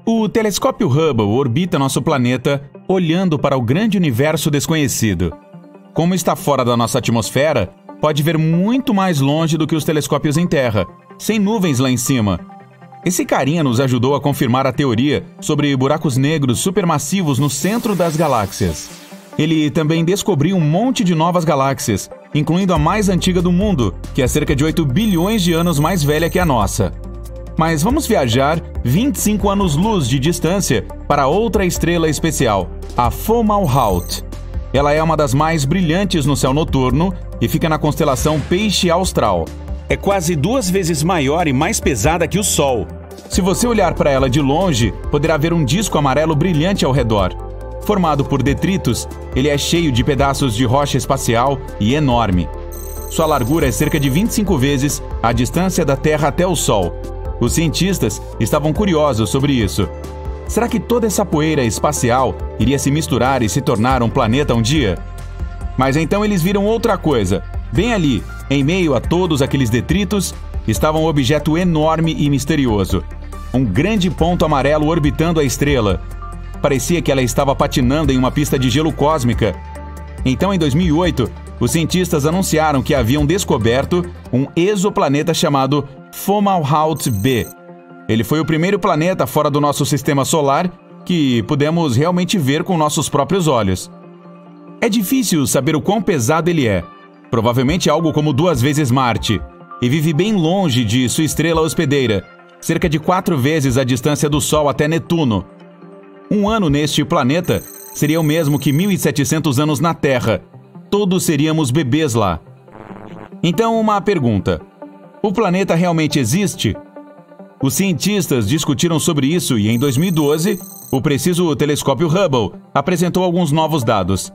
O telescópio Hubble orbita nosso planeta olhando para o grande universo desconhecido. Como está fora da nossa atmosfera, pode ver muito mais longe do que os telescópios em Terra, sem nuvens lá em cima. Esse carinha nos ajudou a confirmar a teoria sobre buracos negros supermassivos no centro das galáxias. Ele também descobriu um monte de novas galáxias, incluindo a mais antiga do mundo, que é cerca de 8 bilhões de anos mais velha que a nossa. Mas vamos viajar 25 anos-luz de distância para outra estrela especial, a Fomalhaut. Ela é uma das mais brilhantes no céu noturno e fica na constelação Peixe Austral. É quase 2 vezes maior e mais pesada que o Sol. Se você olhar para ela de longe, poderá ver um disco amarelo brilhante ao redor. Formado por detritos, ele é cheio de pedaços de rocha espacial e enorme. Sua largura é cerca de 25 vezes a distância da Terra até o Sol. Os cientistas estavam curiosos sobre isso. Será que toda essa poeira espacial iria se misturar e se tornar um planeta um dia? Mas então eles viram outra coisa. Bem ali, em meio a todos aqueles detritos, estava um objeto enorme e misterioso. Um grande ponto amarelo orbitando a estrela. Parecia que ela estava patinando em uma pista de gelo cósmica. Então, em 2008, os cientistas anunciaram que haviam descoberto um exoplaneta chamado Fomalhaut B. Ele foi o primeiro planeta fora do nosso sistema solar que pudemos realmente ver com nossos próprios olhos. É difícil saber o quão pesado ele é. Provavelmente algo como 2 vezes Marte. E vive bem longe de sua estrela hospedeira, cerca de 4 vezes a distância do Sol até Netuno. Um ano neste planeta seria o mesmo que 1.700 anos na Terra. Todos seríamos bebês lá. Então, uma pergunta. O planeta realmente existe? Os cientistas discutiram sobre isso e, em 2012, o preciso telescópio Hubble apresentou alguns novos dados.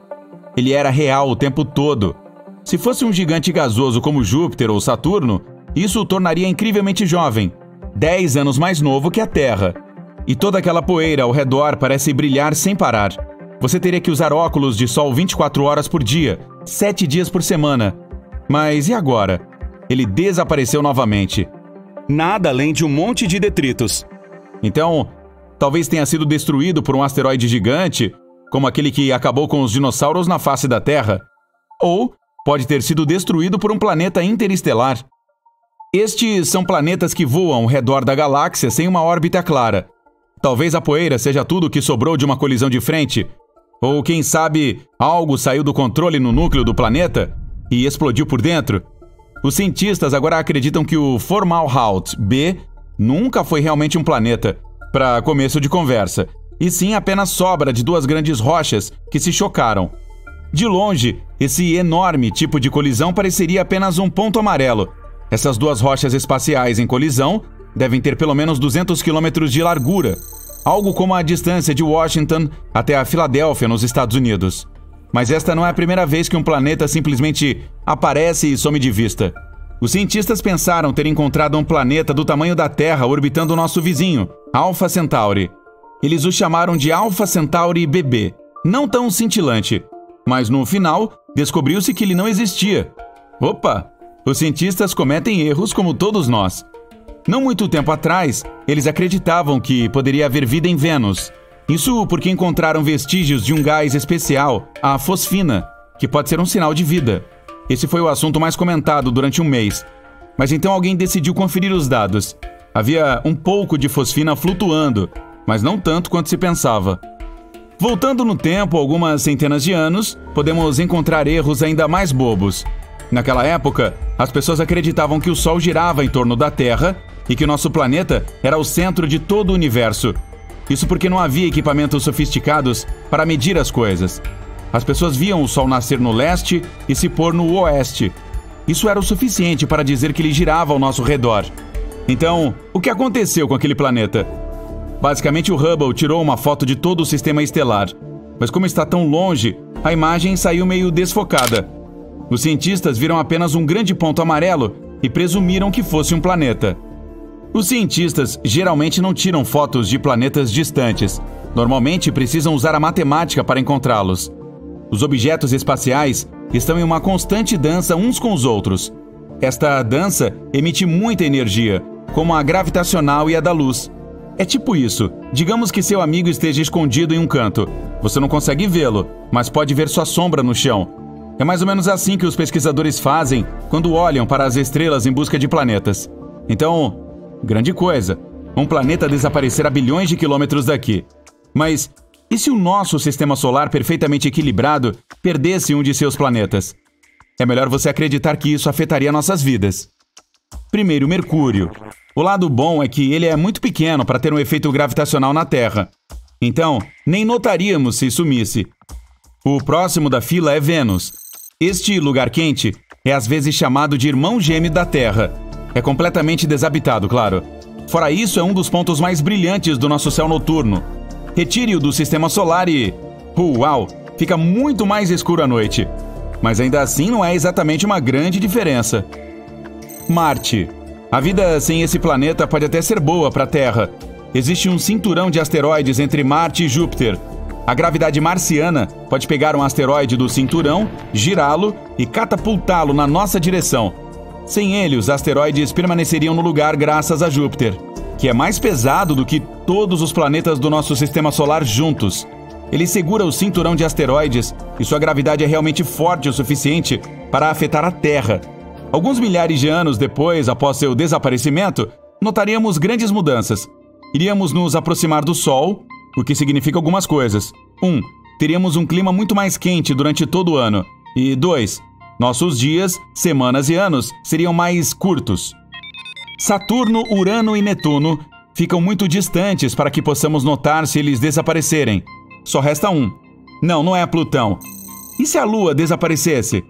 Ele era real o tempo todo. Se fosse um gigante gasoso como Júpiter ou Saturno, isso o tornaria incrivelmente jovem, 10 anos mais novo que a Terra. E toda aquela poeira ao redor parece brilhar sem parar. Você teria que usar óculos de sol 24 horas por dia, 7 dias por semana. Mas e agora? Ele desapareceu novamente. Nada além de um monte de detritos. Então, talvez tenha sido destruído por um asteroide gigante, como aquele que acabou com os dinossauros na face da Terra. Ou pode ter sido destruído por um planeta interestelar. Estes são planetas que voam ao redor da galáxia sem uma órbita clara. Talvez a poeira seja tudo o que sobrou de uma colisão de frente. Ou, quem sabe, algo saiu do controle no núcleo do planeta e explodiu por dentro. Os cientistas agora acreditam que o Fomalhaut B nunca foi realmente um planeta, para começo de conversa, e sim apenas sobra de 2 grandes rochas que se chocaram. De longe, esse enorme tipo de colisão pareceria apenas um ponto amarelo. Essas 2 rochas espaciais em colisão devem ter pelo menos 200 quilômetros de largura, algo como a distância de Washington até a Filadélfia, nos Estados Unidos. Mas esta não é a primeira vez que um planeta simplesmente aparece e some de vista. Os cientistas pensaram ter encontrado um planeta do tamanho da Terra orbitando o nosso vizinho, Alpha Centauri. Eles o chamaram de Alpha Centauri BB, não tão cintilante. Mas no final, descobriu-se que ele não existia. Opa! Os cientistas cometem erros como todos nós. Não muito tempo atrás, eles acreditavam que poderia haver vida em Vênus. Isso porque encontraram vestígios de um gás especial, a fosfina, que pode ser um sinal de vida. Esse foi o assunto mais comentado durante um mês. Mas então alguém decidiu conferir os dados. Havia um pouco de fosfina flutuando, mas não tanto quanto se pensava. Voltando no tempo, algumas centenas de anos, podemos encontrar erros ainda mais bobos. Naquela época, as pessoas acreditavam que o Sol girava em torno da Terra e que nosso planeta era o centro de todo o universo. Isso porque não havia equipamentos sofisticados para medir as coisas. As pessoas viam o Sol nascer no leste e se pôr no oeste. Isso era o suficiente para dizer que ele girava ao nosso redor. Então, o que aconteceu com aquele planeta? Basicamente, o Hubble tirou uma foto de todo o sistema estelar. Mas como está tão longe, a imagem saiu meio desfocada. Os cientistas viram apenas um grande ponto amarelo e presumiram que fosse um planeta. Os cientistas geralmente não tiram fotos de planetas distantes. Normalmente precisam usar a matemática para encontrá-los. Os objetos espaciais estão em uma constante dança uns com os outros. Esta dança emite muita energia, como a gravitacional e a da luz. É tipo isso. Digamos que seu amigo esteja escondido em um canto. Você não consegue vê-lo, mas pode ver sua sombra no chão. É mais ou menos assim que os pesquisadores fazem quando olham para as estrelas em busca de planetas. Então, grande coisa. Um planeta desaparecer a bilhões de quilômetros daqui. Mas e se o nosso sistema solar perfeitamente equilibrado perdesse um de seus planetas? É melhor você acreditar que isso afetaria nossas vidas. Primeiro, Mercúrio. O lado bom é que ele é muito pequeno para ter um efeito gravitacional na Terra. Então, nem notaríamos se sumisse. O próximo da fila é Vênus. Este lugar quente é às vezes chamado de irmão gêmeo da Terra. É completamente desabitado, claro. Fora isso, é um dos pontos mais brilhantes do nosso céu noturno. Retire-o do sistema solar e... uau! Fica muito mais escuro à noite. Mas ainda assim não é exatamente uma grande diferença. Marte. A vida sem esse planeta pode até ser boa para a Terra. Existe um cinturão de asteroides entre Marte e Júpiter. A gravidade marciana pode pegar um asteroide do cinturão, girá-lo e catapultá-lo na nossa direção. Sem ele, os asteroides permaneceriam no lugar graças a Júpiter, que é mais pesado do que todos os planetas do nosso sistema solar juntos. Ele segura o cinturão de asteroides e sua gravidade é realmente forte o suficiente para afetar a Terra. Alguns milhares de anos depois, após seu desaparecimento, notaríamos grandes mudanças. Iríamos nos aproximar do Sol, o que significa algumas coisas. 1. Teríamos um clima muito mais quente durante todo o ano. E 2. Nossos dias, semanas e anos seriam mais curtos. Saturno, Urano e Netuno ficam muito distantes para que possamos notar se eles desaparecerem. Só resta um. Não é Plutão. E se a Lua desaparecesse?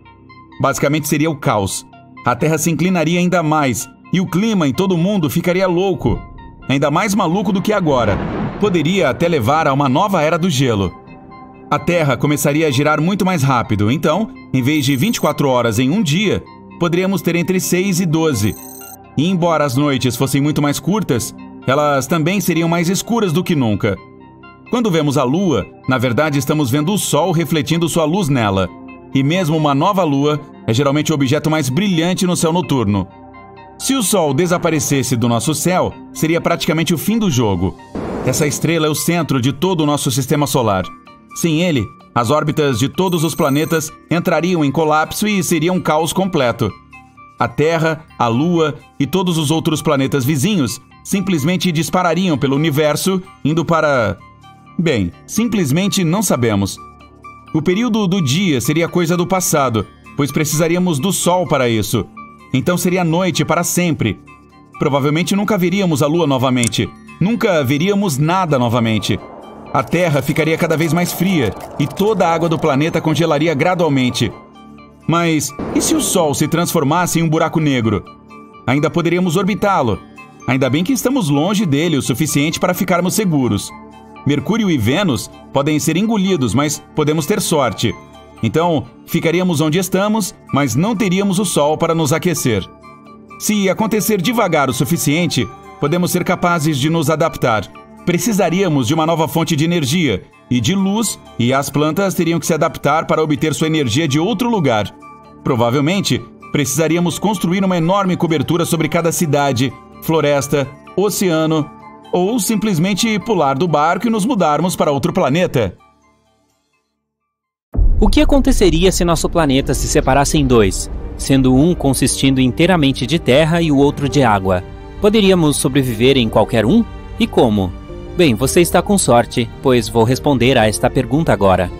Basicamente seria o caos. A Terra se inclinaria ainda mais e o clima em todo o mundo ficaria louco. Ainda mais maluco do que agora. Poderia até levar a uma nova era do gelo. A Terra começaria a girar muito mais rápido, então, em vez de 24 horas em um dia, poderíamos ter entre 6 e 12. E embora as noites fossem muito mais curtas, elas também seriam mais escuras do que nunca. Quando vemos a Lua, na verdade estamos vendo o Sol refletindo sua luz nela. E mesmo uma nova Lua é geralmente o objeto mais brilhante no céu noturno. Se o Sol desaparecesse do nosso céu, seria praticamente o fim do jogo. Essa estrela é o centro de todo o nosso sistema solar. Sem ele, as órbitas de todos os planetas entrariam em colapso e seria um caos completo. A Terra, a Lua e todos os outros planetas vizinhos simplesmente disparariam pelo universo, indo para... bem, simplesmente não sabemos. O período do dia seria coisa do passado, pois precisaríamos do Sol para isso. Então seria noite para sempre. Provavelmente nunca veríamos a Lua novamente. Nunca veríamos nada novamente. A Terra ficaria cada vez mais fria e toda a água do planeta congelaria gradualmente. Mas e se o Sol se transformasse em um buraco negro? Ainda poderíamos orbitá-lo. Ainda bem que estamos longe dele o suficiente para ficarmos seguros. Mercúrio e Vênus podem ser engolidos, mas podemos ter sorte. Então, ficaríamos onde estamos, mas não teríamos o Sol para nos aquecer. Se acontecer devagar o suficiente, podemos ser capazes de nos adaptar. Precisaríamos de uma nova fonte de energia e de luz, e as plantas teriam que se adaptar para obter sua energia de outro lugar. Provavelmente, precisaríamos construir uma enorme cobertura sobre cada cidade, floresta, oceano, ou simplesmente pular do barco e nos mudarmos para outro planeta. O que aconteceria se nosso planeta se separasse em dois, sendo um consistindo inteiramente de terra e o outro de água? Poderíamos sobreviver em qualquer um? E como? Bem, você está com sorte, pois vou responder a esta pergunta agora.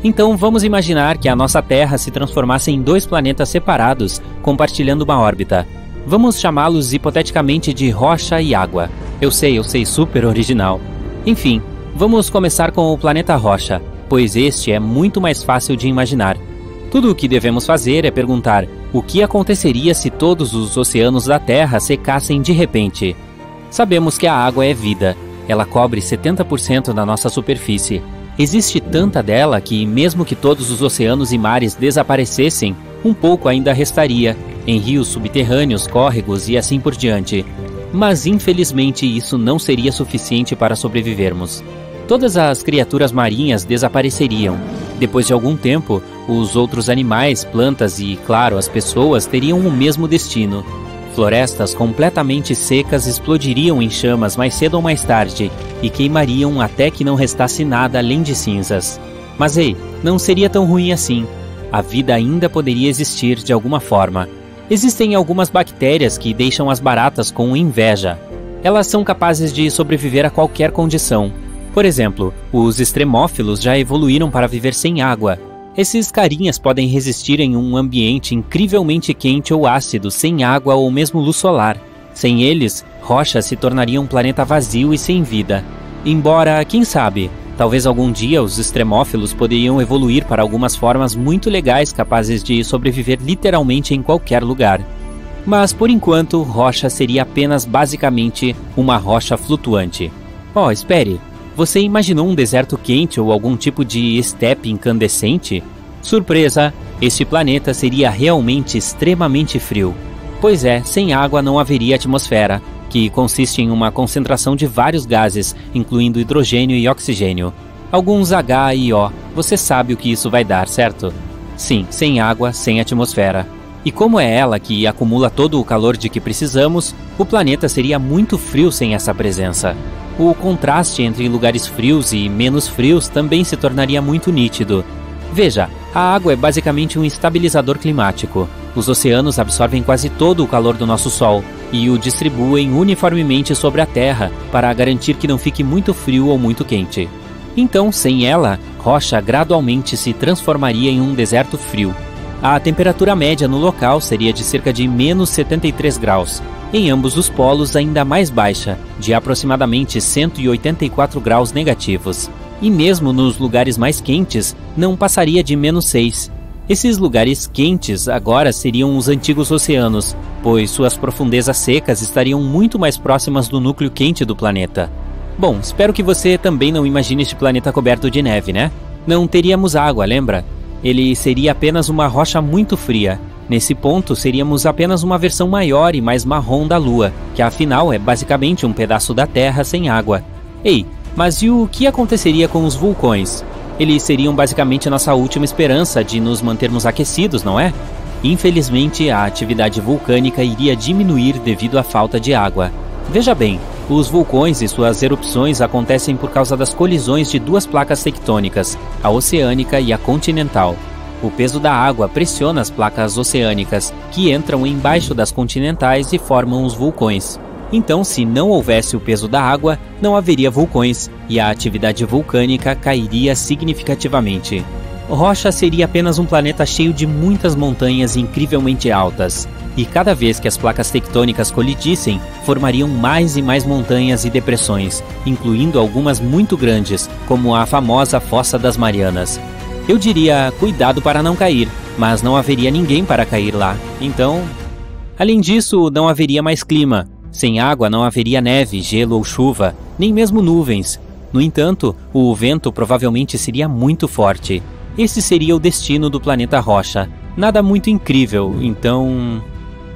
Então vamos imaginar que a nossa Terra se transformasse em dois planetas separados, compartilhando uma órbita. Vamos chamá-los hipoteticamente de rocha e água. Eu sei, super original. Enfim, vamos começar com o planeta Rocha, pois este é muito mais fácil de imaginar. Tudo o que devemos fazer é perguntar o que aconteceria se todos os oceanos da Terra secassem de repente. Sabemos que a água é vida. Ela cobre 70% da nossa superfície. Existe tanta dela que, mesmo que todos os oceanos e mares desaparecessem, um pouco ainda restaria, em rios subterrâneos, córregos e assim por diante. Mas, infelizmente, isso não seria suficiente para sobrevivermos. Todas as criaturas marinhas desapareceriam. Depois de algum tempo, os outros animais, plantas e, claro, as pessoas teriam o mesmo destino: Florestas completamente secas explodiriam em chamas mais cedo ou mais tarde e queimariam até que não restasse nada além de cinzas. Mas ei, não seria tão ruim assim. A vida ainda poderia existir de alguma forma. Existem algumas bactérias que deixam as baratas com inveja. Elas são capazes de sobreviver a qualquer condição. Por exemplo, os extremófilos já evoluíram para viver sem água. Esses carinhas podem resistir em um ambiente incrivelmente quente ou ácido, sem água ou mesmo luz solar. Sem eles, Rocha se tornaria um planeta vazio e sem vida. Embora, quem sabe, talvez algum dia os extremófilos poderiam evoluir para algumas formas muito legais capazes de sobreviver literalmente em qualquer lugar. Mas, por enquanto, Rocha seria apenas basicamente uma rocha flutuante. Oh, espere! Você imaginou um deserto quente ou algum tipo de estepe incandescente? Surpresa! Este planeta seria realmente extremamente frio. Pois é, sem água não haveria atmosfera, que consiste em uma concentração de vários gases, incluindo hidrogênio e oxigênio. Alguns H e O. Você sabe o que isso vai dar, certo? Sim, sem água, sem atmosfera. E como é ela que acumula todo o calor de que precisamos, o planeta seria muito frio sem essa presença. O contraste entre lugares frios e menos frios também se tornaria muito nítido. Veja, a água é basicamente um estabilizador climático. Os oceanos absorvem quase todo o calor do nosso Sol e o distribuem uniformemente sobre a Terra para garantir que não fique muito frio ou muito quente. Então, sem ela, Rocha gradualmente se transformaria em um deserto frio. A temperatura média no local seria de cerca de menos 73 graus. Em ambos os polos ainda mais baixa, de aproximadamente 184 graus negativos. E mesmo nos lugares mais quentes, não passaria de menos 6. Esses lugares quentes agora seriam os antigos oceanos, pois suas profundezas secas estariam muito mais próximas do núcleo quente do planeta. Bom, espero que você também não imagine este planeta coberto de neve, né? Não teríamos água, lembra? Ele seria apenas uma rocha muito fria. Nesse ponto, seríamos apenas uma versão maior e mais marrom da Lua, que afinal é basicamente um pedaço da Terra sem água. Ei, mas e o que aconteceria com os vulcões? Eles seriam basicamente nossa última esperança de nos mantermos aquecidos, não é? Infelizmente, a atividade vulcânica iria diminuir devido à falta de água. Veja bem, os vulcões e suas erupções acontecem por causa das colisões de duas placas tectônicas, a oceânica e a continental. O peso da água pressiona as placas oceânicas, que entram embaixo das continentais e formam os vulcões. Então, se não houvesse o peso da água, não haveria vulcões, e a atividade vulcânica cairia significativamente. Rocha seria apenas um planeta cheio de muitas montanhas incrivelmente altas, e cada vez que as placas tectônicas colidissem, formariam mais e mais montanhas e depressões, incluindo algumas muito grandes, como a famosa Fossa das Marianas. Eu diria, cuidado para não cair, mas não haveria ninguém para cair lá, então... Além disso, não haveria mais clima. Sem água não haveria neve, gelo ou chuva, nem mesmo nuvens. No entanto, o vento provavelmente seria muito forte. Esse seria o destino do planeta Rocha. Nada muito incrível, então...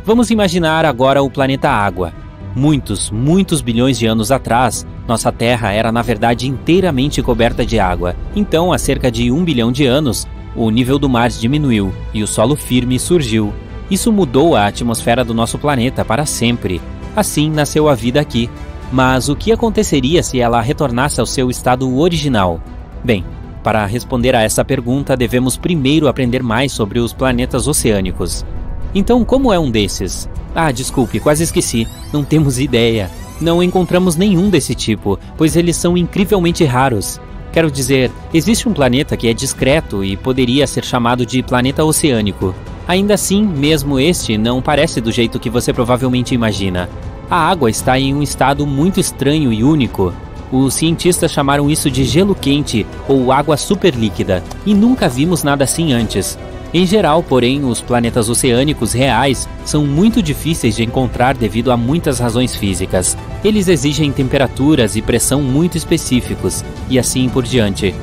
Vamos imaginar agora o planeta Água. Muitos bilhões de anos atrás, nossa Terra era na verdade inteiramente coberta de água. Então, há cerca de 1 bilhão de anos, o nível do mar diminuiu e o solo firme surgiu. Isso mudou a atmosfera do nosso planeta para sempre. Assim nasceu a vida aqui. Mas o que aconteceria se ela retornasse ao seu estado original? Bem, para responder a essa pergunta, devemos primeiro aprender mais sobre os planetas oceânicos. Então, como é um desses? Ah, desculpe, quase esqueci. Não temos ideia. Não encontramos nenhum desse tipo, pois eles são incrivelmente raros. Quero dizer, existe um planeta que é discreto e poderia ser chamado de planeta oceânico. Ainda assim, mesmo este não parece do jeito que você provavelmente imagina. A água está em um estado muito estranho e único. Os cientistas chamaram isso de gelo quente ou água superlíquida, e nunca vimos nada assim antes. Em geral, porém, os planetas oceânicos reais são muito difíceis de encontrar devido a muitas razões físicas. Eles exigem temperaturas e pressão muito específicos, e assim por diante.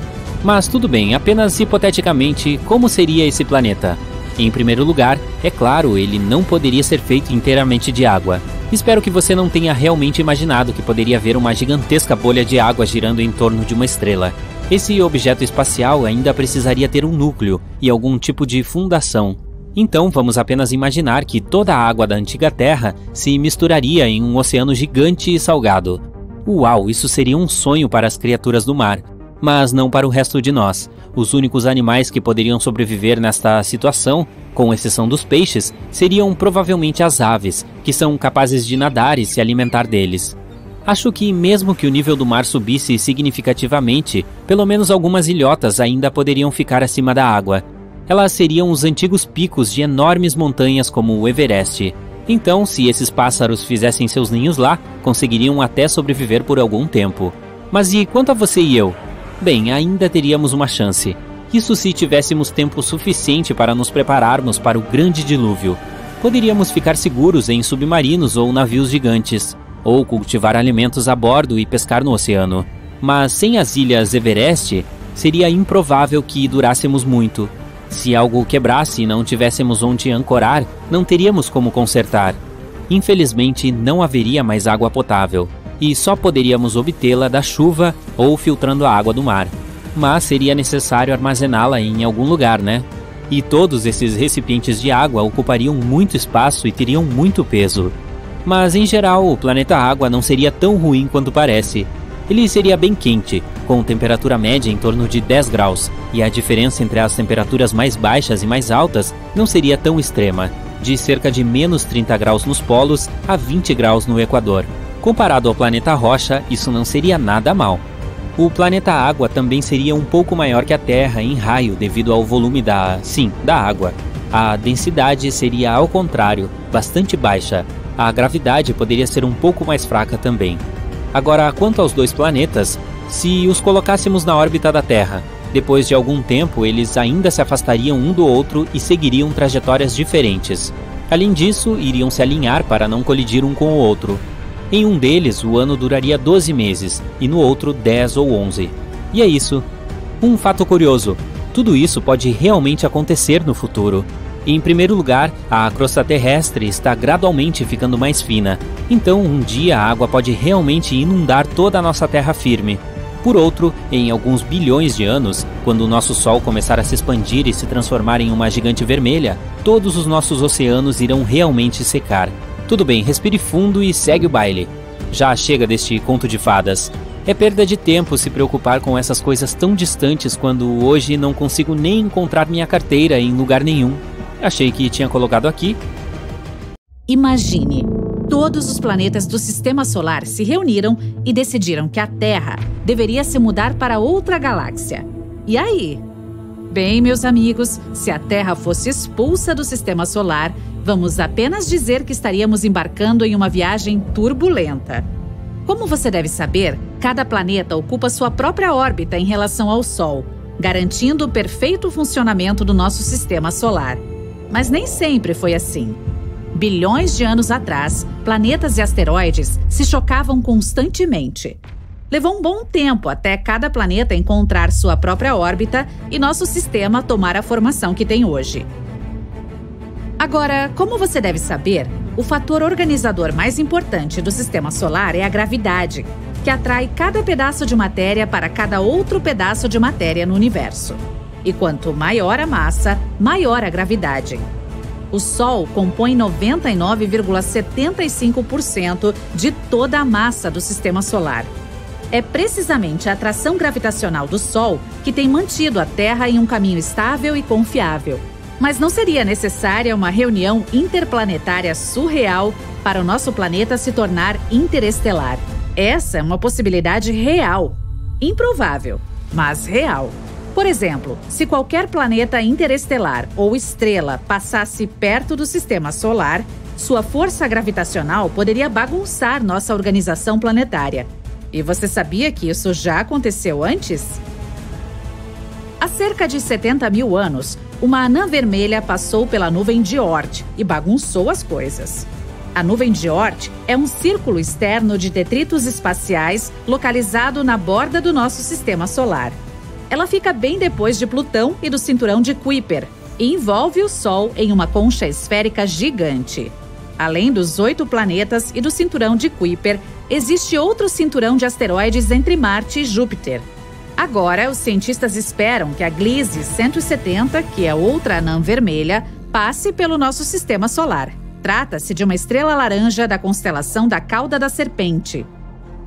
Mas tudo bem, apenas hipoteticamente, como seria esse planeta? Em primeiro lugar, é claro, ele não poderia ser feito inteiramente de água. Espero que você não tenha realmente imaginado que poderia haver uma gigantesca bolha de água girando em torno de uma estrela. Esse objeto espacial ainda precisaria ter um núcleo e algum tipo de fundação. Então vamos apenas imaginar que toda a água da antiga Terra se misturaria em um oceano gigante e salgado. Uau, isso seria um sonho para as criaturas do mar, mas não para o resto de nós. Os únicos animais que poderiam sobreviver nesta situação, com exceção dos peixes, seriam provavelmente as aves, que são capazes de nadar e se alimentar deles. Acho que mesmo que o nível do mar subisse significativamente, pelo menos algumas ilhotas ainda poderiam ficar acima da água. Elas seriam os antigos picos de enormes montanhas como o Everest. Então, se esses pássaros fizessem seus ninhos lá, conseguiriam até sobreviver por algum tempo. Mas e quanto a você e eu? Bem, ainda teríamos uma chance. Isso se tivéssemos tempo suficiente para nos prepararmos para o grande dilúvio. Poderíamos ficar seguros em submarinos ou navios gigantes, ou cultivar alimentos a bordo e pescar no oceano. Mas sem as ilhas Everest, seria improvável que durássemos muito. Se algo quebrasse e não tivéssemos onde ancorar, não teríamos como consertar. Infelizmente, não haveria mais água potável, e só poderíamos obtê-la da chuva ou filtrando a água do mar. Mas seria necessário armazená-la em algum lugar, né? E todos esses recipientes de água ocupariam muito espaço e teriam muito peso. Mas, em geral, o planeta Água não seria tão ruim quanto parece. Ele seria bem quente, com temperatura média em torno de 10 graus, e a diferença entre as temperaturas mais baixas e mais altas não seria tão extrema, de cerca de menos 30 graus nos polos a 20 graus no Equador. Comparado ao planeta Rocha, isso não seria nada mal. O planeta Água também seria um pouco maior que a Terra em raio devido ao volume da água. A densidade seria, ao contrário, bastante baixa. A gravidade poderia ser um pouco mais fraca também. Agora, quanto aos dois planetas, se os colocássemos na órbita da Terra, depois de algum tempo eles ainda se afastariam um do outro e seguiriam trajetórias diferentes. Além disso, iriam se alinhar para não colidir um com o outro. Em um deles, o ano duraria 12 meses, e no outro 10 ou 11. E é isso. Um fato curioso, tudo isso pode realmente acontecer no futuro. Em primeiro lugar, a crosta terrestre está gradualmente ficando mais fina, então um dia a água pode realmente inundar toda a nossa terra firme. Por outro, em alguns bilhões de anos, quando o nosso Sol começar a se expandir e se transformar em uma gigante vermelha, todos os nossos oceanos irão realmente secar. Tudo bem, respire fundo e segue o baile. Já chega deste conto de fadas. É perda de tempo se preocupar com essas coisas tão distantes quando hoje não consigo nem encontrar minha carteira em lugar nenhum. Achei que tinha colocado aqui. Imagine, todos os planetas do Sistema Solar se reuniram e decidiram que a Terra deveria se mudar para outra galáxia. E aí? Bem, meus amigos, se a Terra fosse expulsa do Sistema Solar, vamos apenas dizer que estaríamos embarcando em uma viagem turbulenta. Como você deve saber, cada planeta ocupa sua própria órbita em relação ao Sol, garantindo o perfeito funcionamento do nosso Sistema Solar. Mas nem sempre foi assim. Bilhões de anos atrás, planetas e asteroides se chocavam constantemente. Levou um bom tempo até cada planeta encontrar sua própria órbita e nosso sistema tomar a formação que tem hoje. Agora, como você deve saber, o fator organizador mais importante do Sistema Solar é a gravidade, que atrai cada pedaço de matéria para cada outro pedaço de matéria no universo. E quanto maior a massa, maior a gravidade. O Sol compõe 99,75% de toda a massa do Sistema Solar. É precisamente a atração gravitacional do Sol que tem mantido a Terra em um caminho estável e confiável. Mas não seria necessária uma reunião interplanetária surreal para o nosso planeta se tornar interestelar. Essa é uma possibilidade real. Improvável, mas real. Por exemplo, se qualquer planeta interestelar ou estrela passasse perto do Sistema Solar, sua força gravitacional poderia bagunçar nossa organização planetária. E você sabia que isso já aconteceu antes? Há cerca de 70 mil anos, uma anã vermelha passou pela nuvem de Oort e bagunçou as coisas. A nuvem de Oort é um círculo externo de detritos espaciais localizado na borda do nosso Sistema Solar. Ela fica bem depois de Plutão e do cinturão de Kuiper e envolve o Sol em uma concha esférica gigante. Além dos 8 planetas e do cinturão de Kuiper, existe outro cinturão de asteroides entre Marte e Júpiter. Agora, os cientistas esperam que a Gliese 170, que é outra anã vermelha, passe pelo nosso sistema solar. Trata-se de uma estrela laranja da constelação da Cauda da Serpente.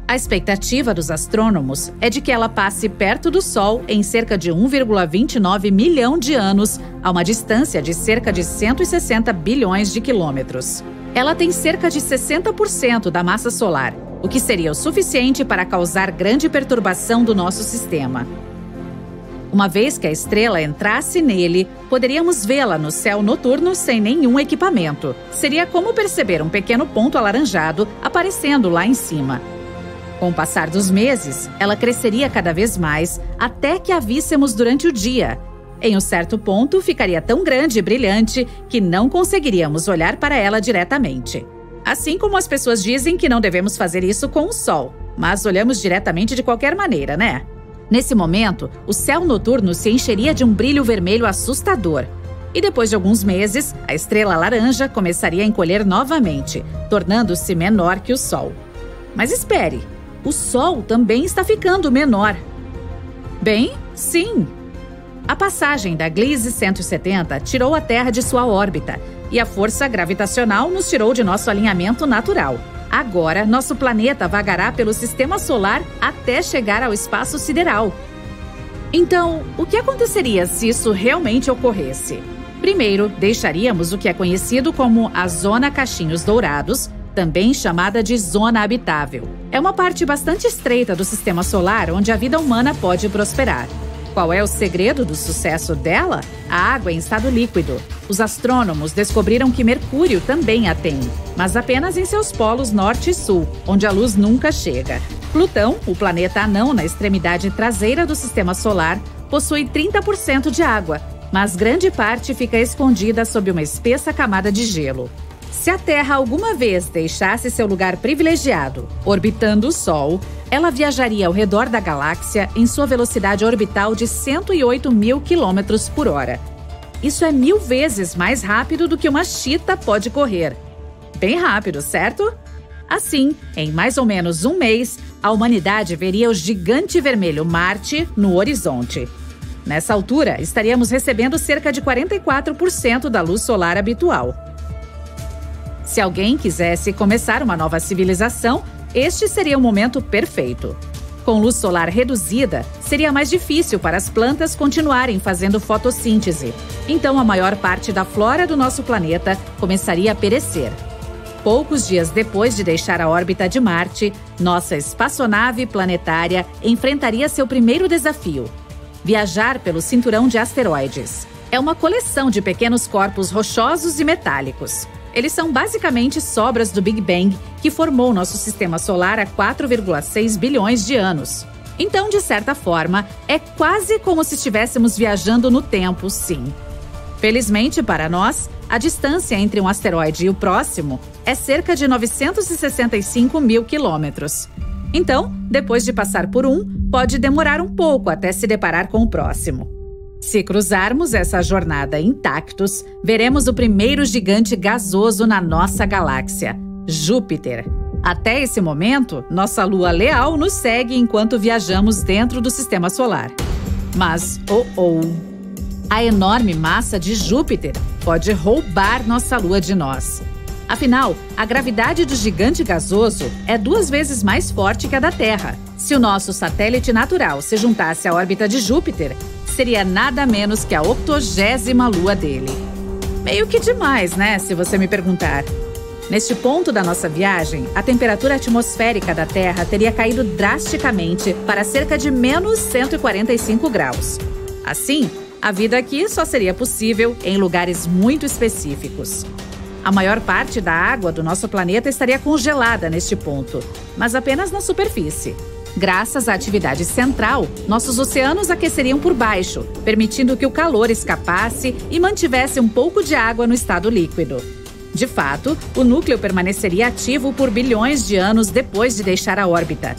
A expectativa dos astrônomos é de que ela passe perto do Sol em cerca de 1,29 milhão de anos, a uma distância de cerca de 160 bilhões de quilômetros. Ela tem cerca de 60% da massa solar, o que seria o suficiente para causar grande perturbação do nosso sistema. Uma vez que a estrela entrasse nele, poderíamos vê-la no céu noturno sem nenhum equipamento. Seria como perceber um pequeno ponto alaranjado aparecendo lá em cima. Com o passar dos meses, ela cresceria cada vez mais até que a víssemos durante o dia. Em um certo ponto, ficaria tão grande e brilhante que não conseguiríamos olhar para ela diretamente. Assim como as pessoas dizem que não devemos fazer isso com o Sol, mas olhamos diretamente de qualquer maneira, né? Nesse momento, o céu noturno se encheria de um brilho vermelho assustador. E depois de alguns meses, a estrela laranja começaria a encolher novamente, tornando-se menor que o Sol. Mas espere! O Sol também está ficando menor. Bem, sim. A passagem da Gliese 170 tirou a Terra de sua órbita e a força gravitacional nos tirou de nosso alinhamento natural. Agora, nosso planeta vagará pelo sistema solar até chegar ao espaço sideral. Então, o que aconteceria se isso realmente ocorresse? Primeiro, deixaríamos o que é conhecido como a Zona Cachinhos Dourados, também chamada de zona habitável. É uma parte bastante estreita do sistema solar onde a vida humana pode prosperar. Qual é o segredo do sucesso dela? A água em estado líquido. Os astrônomos descobriram que Mercúrio também a tem, mas apenas em seus polos norte e sul, onde a luz nunca chega. Plutão, o planeta anão na extremidade traseira do sistema solar, possui 30% de água, mas grande parte fica escondida sob uma espessa camada de gelo. Se a Terra alguma vez deixasse seu lugar privilegiado, orbitando o Sol, ela viajaria ao redor da galáxia em sua velocidade orbital de 108 mil quilômetros por hora. Isso é 1000 vezes mais rápido do que uma chita pode correr. Bem rápido, certo? Assim, em mais ou menos um mês, a humanidade veria o gigante vermelho Marte no horizonte. Nessa altura, estaríamos recebendo cerca de 44% da luz solar habitual. Se alguém quisesse começar uma nova civilização, este seria o momento perfeito. Com luz solar reduzida, seria mais difícil para as plantas continuarem fazendo fotossíntese. Então, a maior parte da flora do nosso planeta começaria a perecer. Poucos dias depois de deixar a órbita de Marte, nossa espaçonave planetária enfrentaria seu primeiro desafio: viajar pelo cinturão de asteroides. É uma coleção de pequenos corpos rochosos e metálicos. Eles são basicamente sobras do Big Bang, que formou nosso sistema solar há 4,6 bilhões de anos. Então, de certa forma, é quase como se estivéssemos viajando no tempo, sim. Felizmente para nós, a distância entre um asteroide e o próximo é cerca de 965 mil quilômetros. Então, depois de passar por um, pode demorar um pouco até se deparar com o próximo. Se cruzarmos essa jornada intactos, veremos o primeiro gigante gasoso na nossa galáxia, Júpiter. Até esse momento, nossa lua leal nos segue enquanto viajamos dentro do sistema solar. Mas, a enorme massa de Júpiter pode roubar nossa lua de nós. Afinal, a gravidade do gigante gasoso é 2 vezes mais forte que a da Terra. Se o nosso satélite natural se juntasse à órbita de Júpiter, seria nada menos que a 80ª lua dele. Meio que demais, né, se você me perguntar. Neste ponto da nossa viagem, a temperatura atmosférica da Terra teria caído drasticamente para cerca de menos 145 graus. Assim, a vida aqui só seria possível em lugares muito específicos. A maior parte da água do nosso planeta estaria congelada neste ponto, mas apenas na superfície. Graças à atividade central, nossos oceanos aqueceriam por baixo, permitindo que o calor escapasse e mantivesse um pouco de água no estado líquido. De fato, o núcleo permaneceria ativo por bilhões de anos depois de deixar a órbita.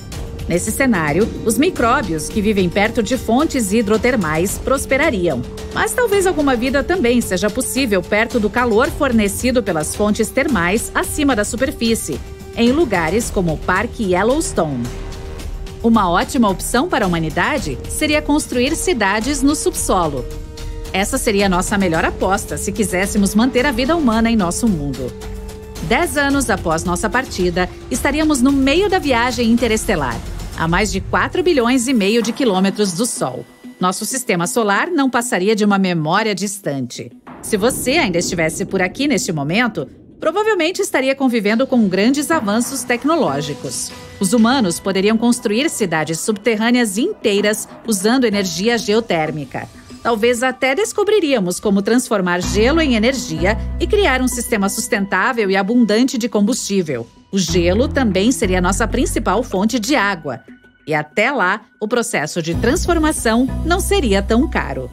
Nesse cenário, os micróbios que vivem perto de fontes hidrotermais prosperariam. Mas talvez alguma vida também seja possível perto do calor fornecido pelas fontes termais acima da superfície, em lugares como o Parque Yellowstone. Uma ótima opção para a humanidade seria construir cidades no subsolo. Essa seria a nossa melhor aposta se quiséssemos manter a vida humana em nosso mundo. 10 anos após nossa partida, estaríamos no meio da viagem interestelar, a mais de 4 bilhões e meio de quilômetros do Sol. Nosso sistema solar não passaria de uma memória distante. Se você ainda estivesse por aqui neste momento, provavelmente estaria convivendo com grandes avanços tecnológicos. Os humanos poderiam construir cidades subterrâneas inteiras usando energia geotérmica. Talvez até descobriríamos como transformar gelo em energia e criar um sistema sustentável e abundante de combustível. O gelo também seria a nossa principal fonte de água. E até lá, o processo de transformação não seria tão caro.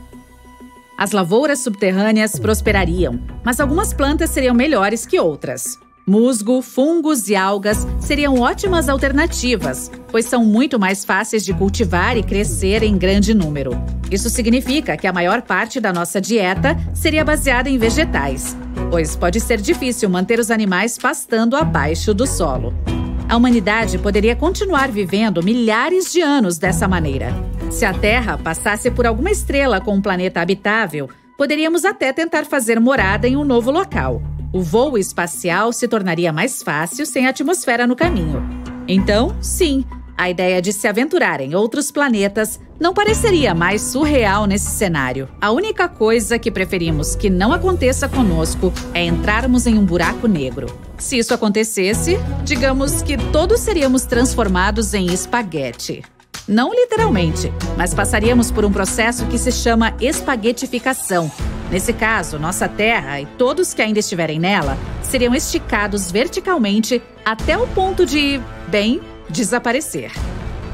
As lavouras subterrâneas prosperariam, mas algumas plantas seriam melhores que outras. Musgo, fungos e algas seriam ótimas alternativas, pois são muito mais fáceis de cultivar e crescer em grande número. Isso significa que a maior parte da nossa dieta seria baseada em vegetais, pois pode ser difícil manter os animais pastando abaixo do solo. A humanidade poderia continuar vivendo milhares de anos dessa maneira. Se a Terra passasse por alguma estrela com um planeta habitável, poderíamos até tentar fazer morada em um novo local. O voo espacial se tornaria mais fácil sem atmosfera no caminho. Então, sim, a ideia de se aventurar em outros planetas não pareceria mais surreal nesse cenário. A única coisa que preferimos que não aconteça conosco é entrarmos em um buraco negro. Se isso acontecesse, digamos que todos seríamos transformados em espaguete. Não literalmente, mas passaríamos por um processo que se chama espaguetificação. Nesse caso, nossa Terra e todos que ainda estiverem nela seriam esticados verticalmente até o ponto de, bem, desaparecer.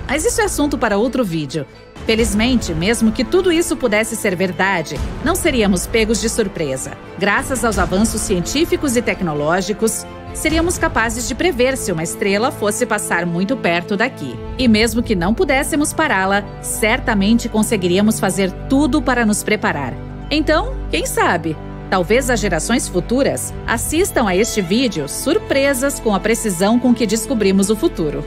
Mas isso é assunto para outro vídeo. Felizmente, mesmo que tudo isso pudesse ser verdade, não seríamos pegos de surpresa. Graças aos avanços científicos e tecnológicos, seríamos capazes de prever se uma estrela fosse passar muito perto daqui. E mesmo que não pudéssemos pará-la, certamente conseguiríamos fazer tudo para nos preparar. Então, quem sabe? Talvez as gerações futuras assistam a este vídeo surpresas com a precisão com que descobrimos o futuro.